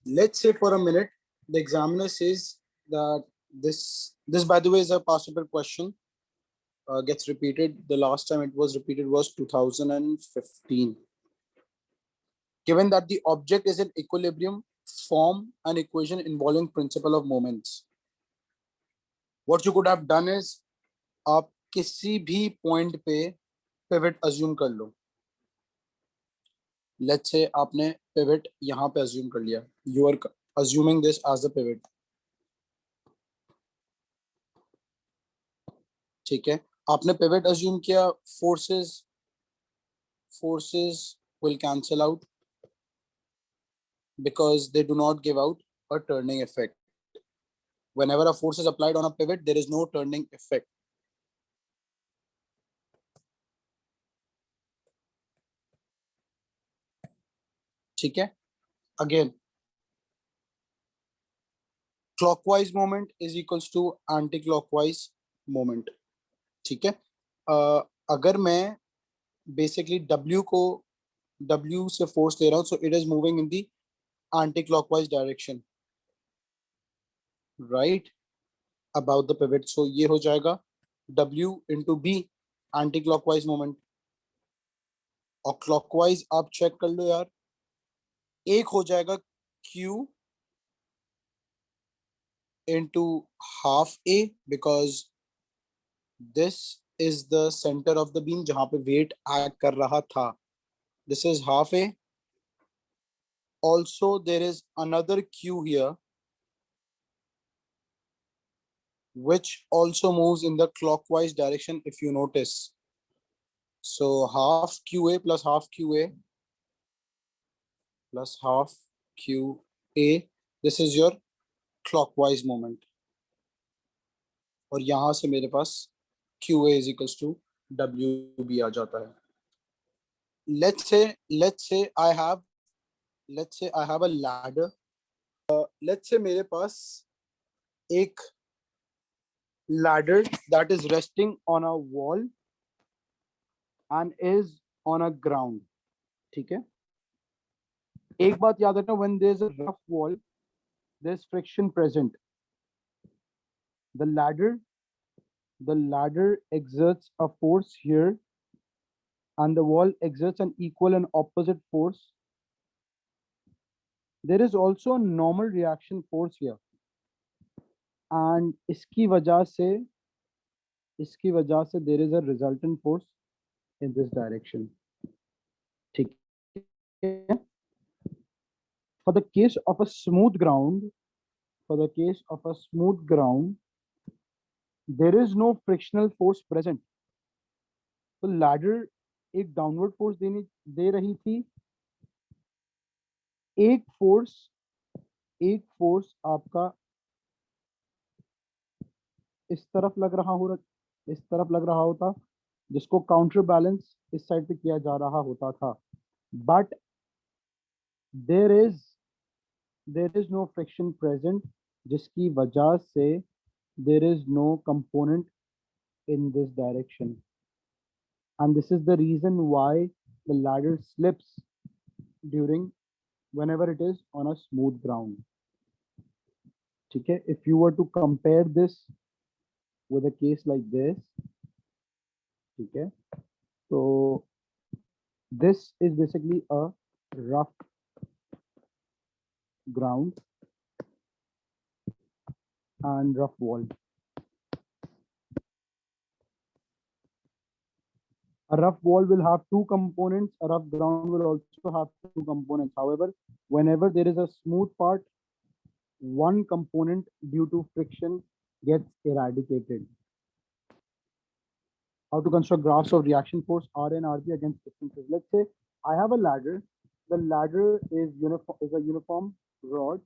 Let's say for a minute, the examiner says that this by the way is a possible question, gets repeated. The last time it was repeated was 2015. Given that the object is in equilibrium, form an equation involving principle of moments. What you could have done is, आप किसी भी point पे pivot assume कर लो. Let's say आपने pivot यहाँ पे assume कर लिया. You are assuming this as the pivot. ठीक है, आपने पिवट अज्यूम किया. Forces forces will cancel out because they do not give out a turning effect. Whenever a force is applied on a pivot, there is no turning effect. ठीक है, again, clockwise moment is equals to anti-clockwise moment. ठीक है, अगर मैं basically W को W से force ले रहा हूँ, so it is moving in the anti-clockwise direction, right, about the pivot. So ये हो जाएगा W into B, anti-clockwise moment. और clockwise आप check कर लो यार, एक हो जाएगा Q into half A, because this is the center of the beam जहाँ पे weight act कर रहा था. This is half A. Also there is another Q here which also moves in the clockwise direction if you notice. So half QA plus half QA plus half QA, this is your clockwise moment. और यहाँ से मेरे पास QA is equals to WB आ जाता है. let's say I have a ladder. let's say मेरे पास एक ladder that is resting on a wall and is on a ground. ठीक है, एक बात याद रखना, when there's a rough wall there's friction present. the ladder exerts a force here and the wall exerts an equal and opposite force. There is also a normal reaction force here, and इसकी वजह से there is a resultant force in this direction. ठीक है, for the case of a smooth ground, there is no frictional force present. तो ladder एक downward force दे रही थी. एक फोर्स आपका इस तरफ लग रहा होता, जिसको काउंटर बैलेंस इस साइड पे किया जा रहा होता था. But there is no friction present, जिसकी वजह से there is no component in this direction, and this is the reason why the ladder slips whenever it is on a smooth ground. ठीक है, if you were to compare this with a case like this, ठीक है, so this is basically a rough ground and rough wall. A rough wall will have two components. A rough ground will also have two components. However, whenever there is a smooth part, one component due to friction gets eradicated. How to construct graphs of reaction force R and RB against distances. Let's say I have a ladder. The ladder is a uniform rod,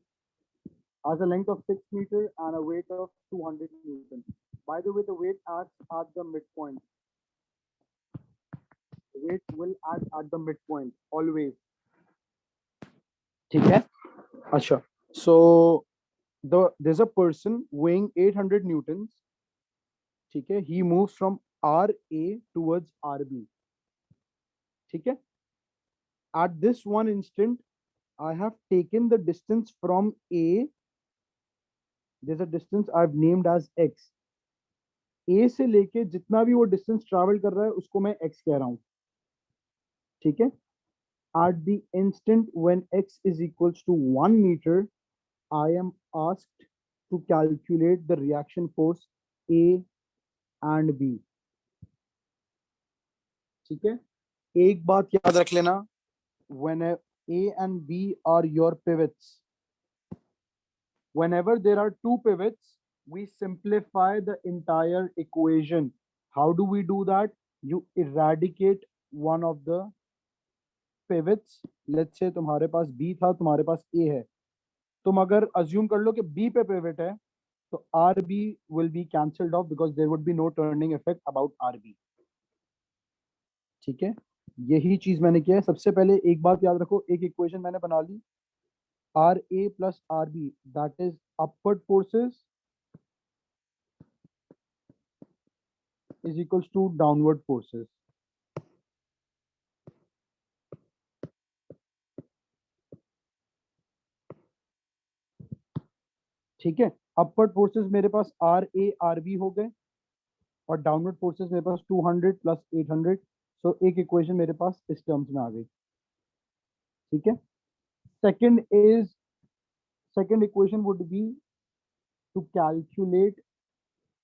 has a length of 6 meters and a weight of 200 Newton. By the way, the weight acts at the midpoint. Weight will act at the midpoint always. ठीक है, अच्छा. So there's a person weighing 800 newtons. ठीक है, he moves from RA towards RB. ठीक है, at this one instant I have taken the distance from A. There's a distance I've named as x. A से लेके जितना भी वो distance travel कर रहा है उसको मैं x कह रहा हूं. ठीक है. At the instant when x is equals to 1 meter, I am asked to calculate the reaction force A and B. ठीक है. एक बात याद रख लेना, when A and B are your pivots, whenever there are two pivots, we simplify the entire equation. How do we do that? You eradicate one of the pivots. Let's say तुम्हारे पास B था, तुम्हारे पास A है. तुम अगर assume कर लो कि B पे pivot है, तो RB will be cancelled off because there would be no turning effect about RB. ठीक है. यही चीज मैंने किया है. सबसे पहले एक बात याद रखो, एक इक्वेशन मैंने बना ली, RA plus RB, that is upward forces is equals to downward forces. ठीक है. अपवर्ड फोर्सेस मेरे पास RA RB हो गए और डाउनवर्ड फोर्सेस मेरे पास 200 प्लस 800. सो एक इक्वेशन मेरे पास इस टर्म्स में आ गई. ठीक है. second equation would be to calculate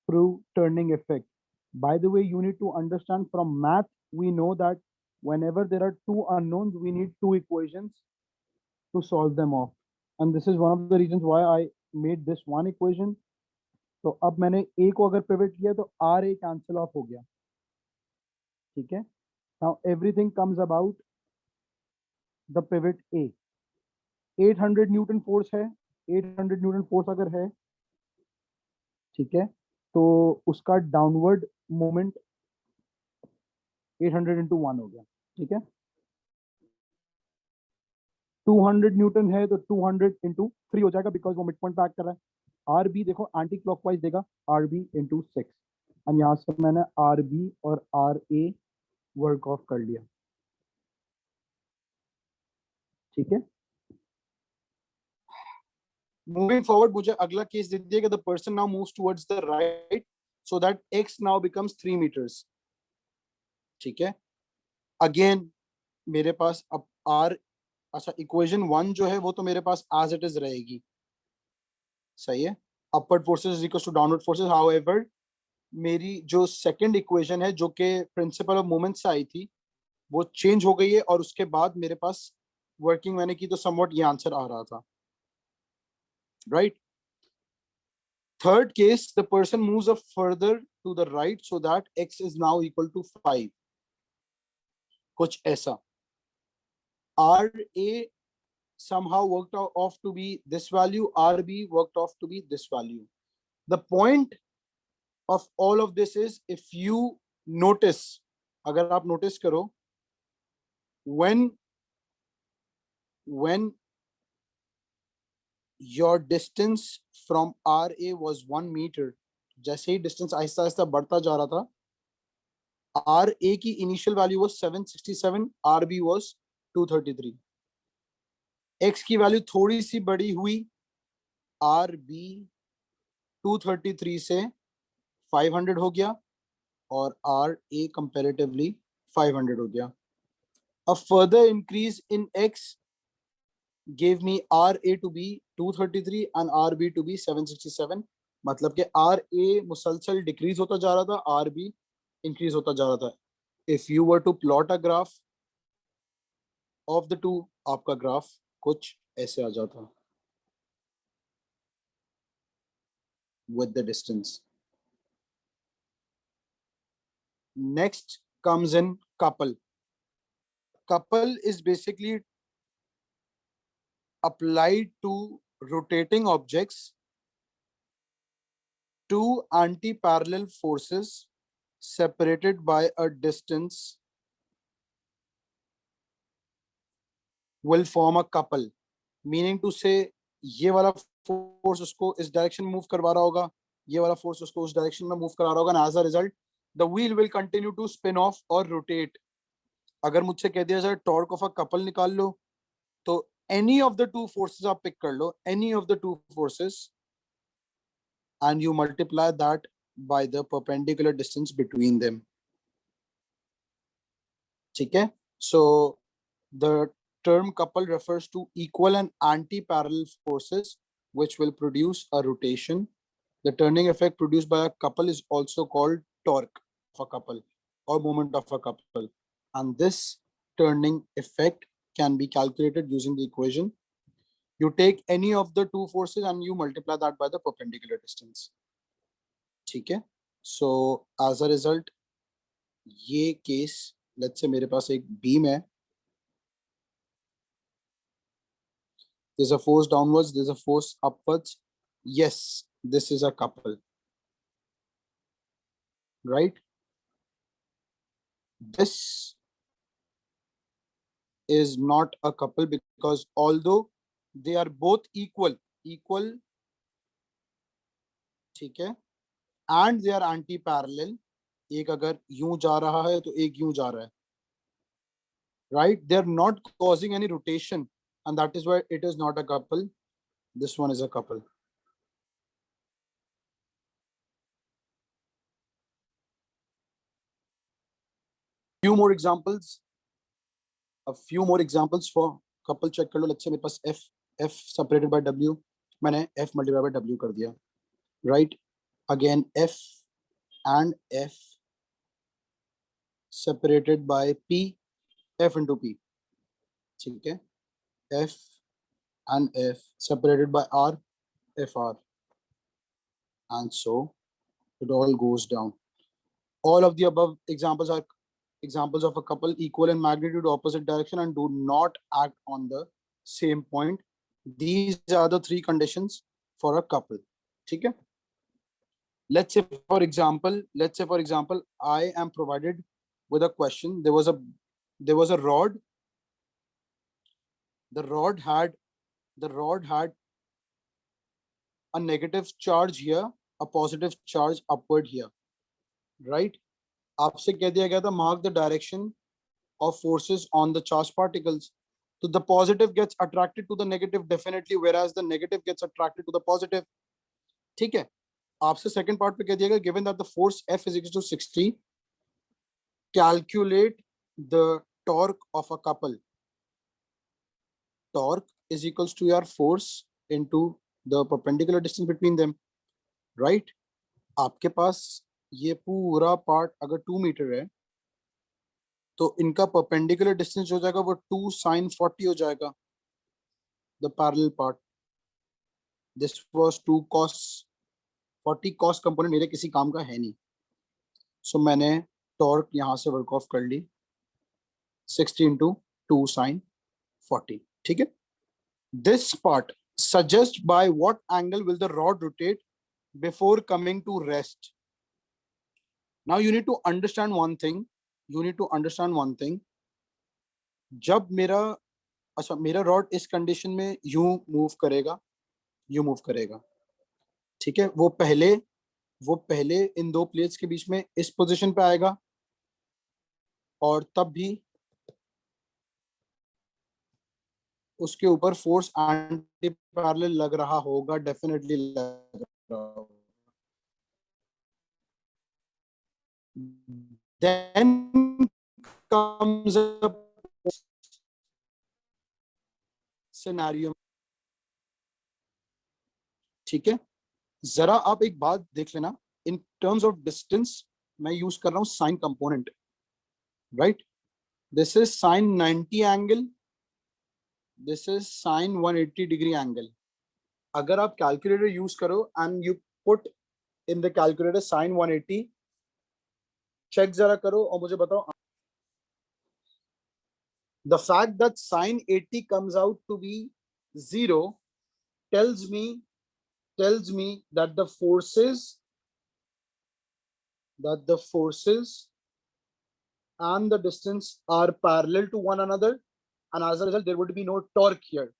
through turning effect. By the way, you need to understand from math, we know that whenever there are two unknowns, we need two equations to solve them off. And this is one of the reasons why I made this one equation. तो अब मैंने A को अगर pivot किया तो RA cancel of हो गया. ठीक है. Now everything comes about the pivot A. 800 Newton force है. 800 न्यूटन फोर्स अगर है, ठीक है, तो उसका डाउनवर्ड मोमेंट 800 into 1 हो गया. ठीक है. 200 न्यूटन है तो 200 into 3 हो जाएगा बिकॉज वो मिड पॉइंट पे एक्ट कर रहा है. RB देखो एंटी क्लॉकवाइज देगा, RB into 6. और यहाँ से मैंने RB और RA वर्क ऑफ कर लिया. ठीक है. Moving forward, मुझे अगला केस दे दिया कि the person now moves towards the right so that x now becomes 3 meters. ठीक है. Again मेरे पास अब R, अच्छा इक्वेशन 1 जो है वो तो मेरे पास as it is रहेगी. सही है. upward forces is equals to downward forces. However, मेरी जो सेकंड इक्वेशन है जो कि प्रिंसिपल ऑफ मोमेंट से आई थी वो चेंज हो गई है और उसके बाद मेरे पास वर्किंग मैंने की तो समवट ये आंसर आ रहा था. Right. Third case, the person moves up further to the right so that x is now equal to 5. कुछ ऐसा. RA somehow worked off to be this value, RB worked off to be this value. The point of all of this is, if you notice, अगर आप notice करो, when your distance from RA was 1 meter, जैसे ही distance Aahista Aahista बढ़ता जा रहा था, RA की initial value was 767, RB was 233. X की वैल्यू थोड़ी सी बड़ी हुई, RB 233 से 500 हो गया और RA comparatively 500 हो गया. A further increase in X gave me RA to be 233 and RB to be 767. मतलब कि RA मुसलसल डिक्रीज होता जा रहा था, RB इंक्रीज होता जा रहा था. If you were to plot a graph of the two, आपका ग्राफ कुछ ऐसे आ जाता with the distance. Next comes in couple. Couple is basically applied to rotating objects. Two anti-parallel forces separated by a distance will form a couple. Meaning to say, ये वाला force उसको इस direction में move करवा रहा होगा, ये वाला फोर्स उसको उस डायरेक्शन में मूव करा रहा होगा, and as a result the wheel will continue to spin off or rotate. अगर मुझसे कह दिया जाए टॉर्क ऑफ अ कपल निकाल लो, तो any of the two forces आप pick कर लो, any of the two forces, and you multiply that by the perpendicular distance between them. ठीक है? So the term couple refers to equal and anti-parallel forces which will produce a rotation. The turning effect produced by a couple is also called torque of a couple or moment of a couple. And this turning effect can be calculated using the equation. You take any of the two forces and you multiply that by the perpendicular distance. ठीक है? So as a result, ये case, let's say मेरे पास एक beam है. There's a force downwards, there's a force upwards. Yes, this is a couple. Right? This is not a couple because although they are both equal, ठीक है, and they are anti-parallel. एक अगर यूं जा रहा है तो एक यूं जा रहा है. Right? They are not causing any rotation, and that is why it is not a couple. This one is a couple. Few more examples. A few more examples for couple. Check कर लो. Let's say मेरे पास f separated by w. मैंने f multiplied by w कर दिया. Right? Again f and f separated by p, f into p. ठीक है? f and f separated by r, fr, and so it all goes down. All of the above examples are examples of a couple equal in magnitude, opposite direction, and do not act on the same point. These are the three conditions for a couple. ठीक है? Let's say for example, I am provided with a question. There was a rod. The rod had a negative charge here, a positive charge upward here. Right? आपसे कह दिया गया था mark the direction of forces on the charged particles. So the positive gets attracted to the negative definitely, whereas the negative gets attracted to the positive. ठीक है? आपसे second part पे कह दिया गया, given that the force F is equal to 60, calculate the torque of a couple. Torque is equals to your force into the perpendicular distance between them. Right? आपके पास ये पूरा पार्ट अगर 2 मीटर है तो इनका परपेंडिकुलर डिस्टेंस हो जाएगा वो 2 sin 40 हो जाएगा. The parallel part. This was 2 cos 40. cos component मेरे किसी काम का है नहीं. सो मैंने टॉर्क यहां से वर्क ऑफ कर ली 60 into 2 sin 40. ठीक है? This part suggest by what angle will the rod rotate before coming to rest. Now you need to understand one thing. जब मेरा रॉड इस कंडीशन में यूं मूव करेगा. ठीक है? वो पहले इन दो प्लेट्स के बीच में इस पोजीशन पे आएगा और तब भी उसके ऊपर फोर्स एंटी पैरेलल लग रहा होगा. डेफिनेटली लग रहा होगा. Then comes a scenario. ठीक है? जरा आप एक बात देख लेना. इन टर्म्स ऑफ डिस्टेंस मैं यूज कर रहा हूं sine component. Right? This is sine 90 angle, this is sine 180 degree angle. अगर आप कैलकुलेटर यूज करो and you put in the calculator sine 180, check जरा करो और मुझे बताओ. The fact that sine 80 comes out to be 0 tells me that the forces and the distance are parallel to one another, and as a result there would be no torque here.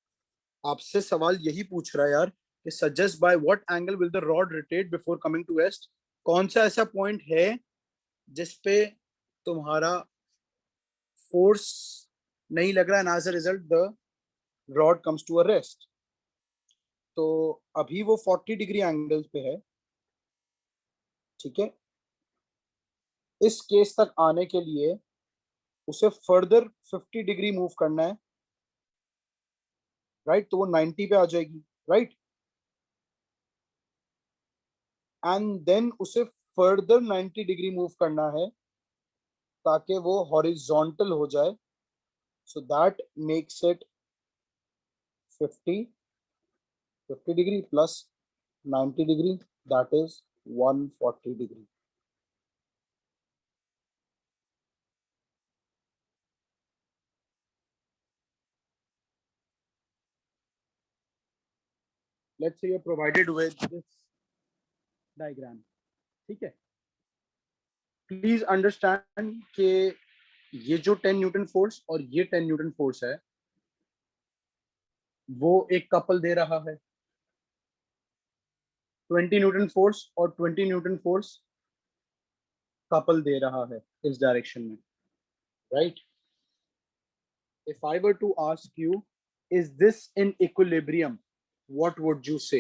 आपसे सवाल यही पूछ रहा है यार कि suggest by what angle will the rod rotate before coming to rest. कौन सा ऐसा पॉइंट है जिसपे तुम्हारा फोर्स नहीं लग रहा है, and as a result the rod comes to a rest. तो अभी वो 40 डिग्री एंगल पे है, ठीक है। इस केस तक आने के लिए उसे फर्दर 50 डिग्री मूव करना है, राइट। तो वो 90 पे आ जाएगी, राइट। एंड देन उसे फर्दर 90 डिग्री मूव करना है ताकि वो हॉरिजॉन्टल हो जाए, so that makes it 50 degree plus 90 degree, that is 140 degree. Let's say you are provided with this diagram, ठीक है। प्लीज अंडरस्टैंड कि ये जो 10 न्यूटन फोर्स और ये 10 न्यूटन फोर्स है, वो एक कपल दे रहा है। 20 न्यूटन फोर्स और 20 न्यूटन फोर्स कपल दे रहा है इस डायरेक्शन में, right. If I were to ask you, is this in equilibrium, what would you say?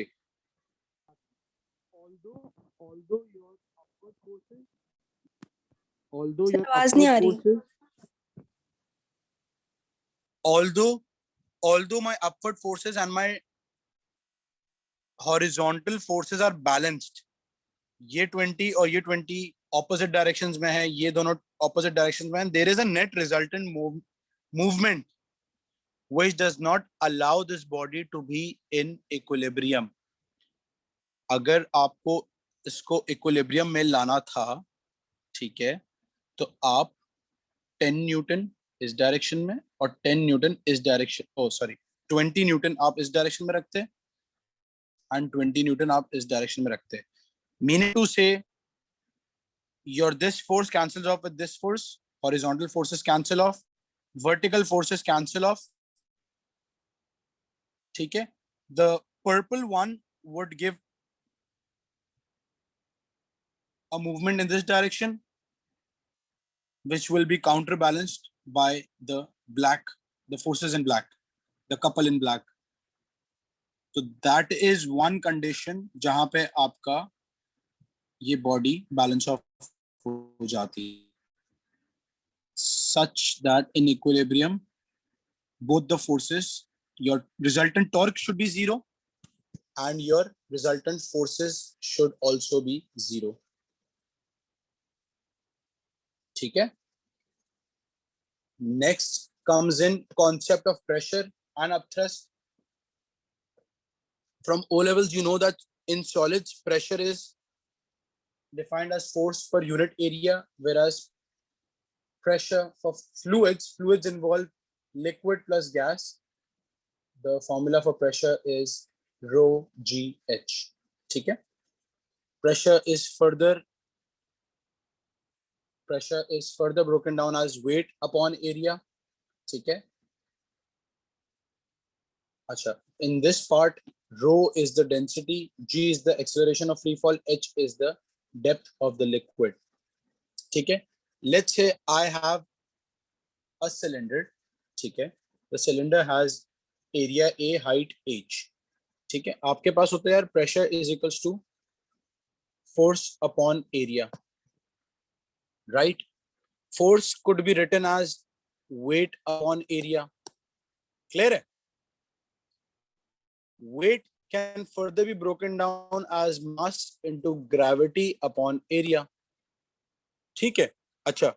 Although your upward forces, although sir your आवाज नहीं आ upward रही। forces, although my upward forces and my horizontal forces are balanced, ये 20 और ये 20 opposite directions में है, ये दोनों opposite directions में है, there is a net resultant movement which does not allow this body to be in equilibrium. अगर आपको इसको इक्विलिब्रियम में लाना था, ठीक है, तो आप 10 न्यूटन इस डायरेक्शन में और 10 न्यूटन इस डायरेक्शन, ओ सॉरी 20 न्यूटन आप इस डायरेक्शन में रखते एंड 20 न्यूटन आप इस डायरेक्शन में रखते। मीनिंग टू से your this force cancels off with this force, horizontal forces cancel off, vertical forces cancel off, ठीक है। the purple one would give a movement in this direction which will be counterbalanced by the black, the forces in black, the couple in black. तो that is one condition जहां पे आपका ये body balance of हो जाती है, such that in equilibrium both the forces, your resultant torque should be zero and your resultant forces should also be zero, ठीक है। next comes in concept of pressure and upthrust. From O levels you know that in solids pressure is defined as force per unit area, whereas pressure for fluids involve liquid plus gas. The formula for pressure is rho gh, ठीक है। pressure is further broken down as weight upon area, ठीक है। अच्छा, in this part rho is the density, g is the acceleration of free fall, h is the depth of the liquid, ठीक है। let's say I have a cylinder, ठीक है। the cylinder has area a, height h, ठीक है। आपके पास होता है यार pressure is equals to force upon area, right? force could be written as weight upon area, clear है? weight can further be broken down as mass into gravity upon area, ठीक है। अच्छा,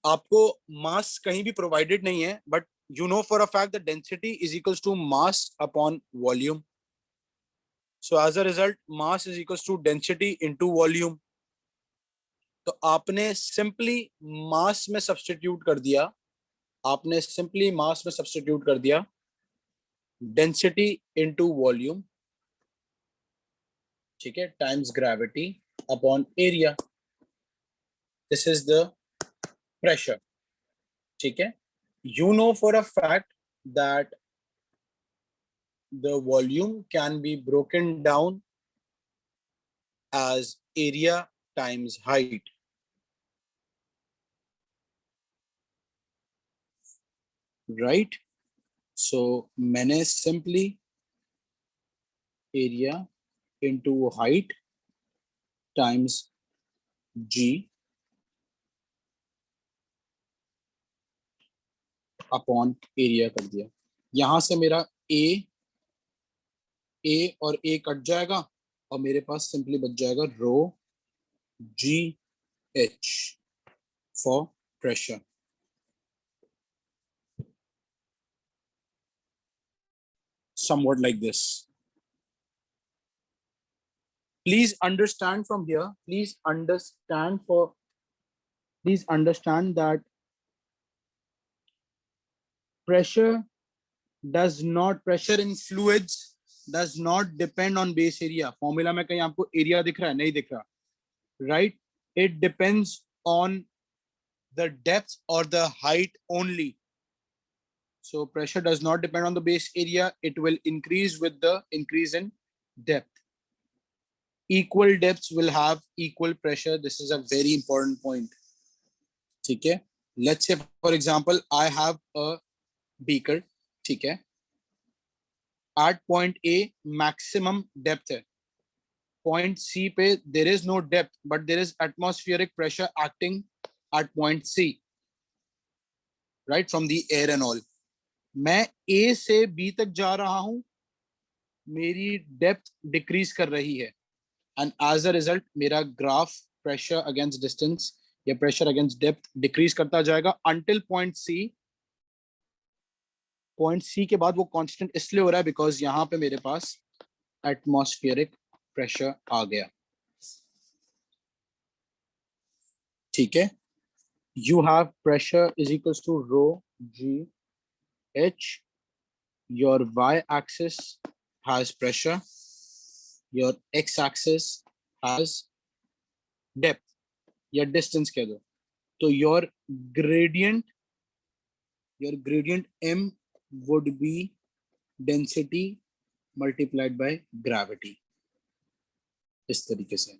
आपको मास कहीं भी प्रोवाइडेड नहीं है, but you know for a fact that density is equals to mass upon volume. So as a result, mass is equals to density into volume. तो आपने सिंपली मास में सब्स्टिट्यूट कर दिया, डेंसिटी इनटू वॉल्यूम, ठीक है, times gravity upon area. This is the pressure, ठीक है। You know for a fact that the volume can be broken down as area times height, right? So मैंने simply area into height times g upon area कर दिया। यहां से मेरा ए और ए cut जाएगा और मेरे पास सिंपली बच जाएगा rho ji H for pressure. somewhat like this. Please understand from here, please understand that pressure in fluids does not depend on base area. Formula में कहीं आपको area दिख रहा है? नहीं दिख रहा, right? It depends on the depth or the height only. So pressure does not depend on the base area. It will increase with the increase in depth. Equal depths will have equal pressure. This is a very important point. ठीक है? Let's say for example I have a beaker. ठीक है? At point A maximum depth है. Point C पे there is no depth but there is atmospheric pressure acting at point C, right, from the air and all. मैं A से B तक जा रहा हूं, मेरी डेप्थ डिक्रीज कर रही है and as a result मेरा ग्राफ pressure against distance या pressure against depth डिक्रीज करता जाएगा until point C. Point C के बाद वो कांस्टेंट इसलिए हो रहा है बिकॉज यहां पे मेरे पास एटमॉस्फेरिक प्रेशर आ गया। ठीक है, you have pressure is equals to rho ji h, your y axis has pressure, your x axis has depth या डिस्टेंस कह दो, तो your gradient m would be density multiplied by gravity, इस तरीके से।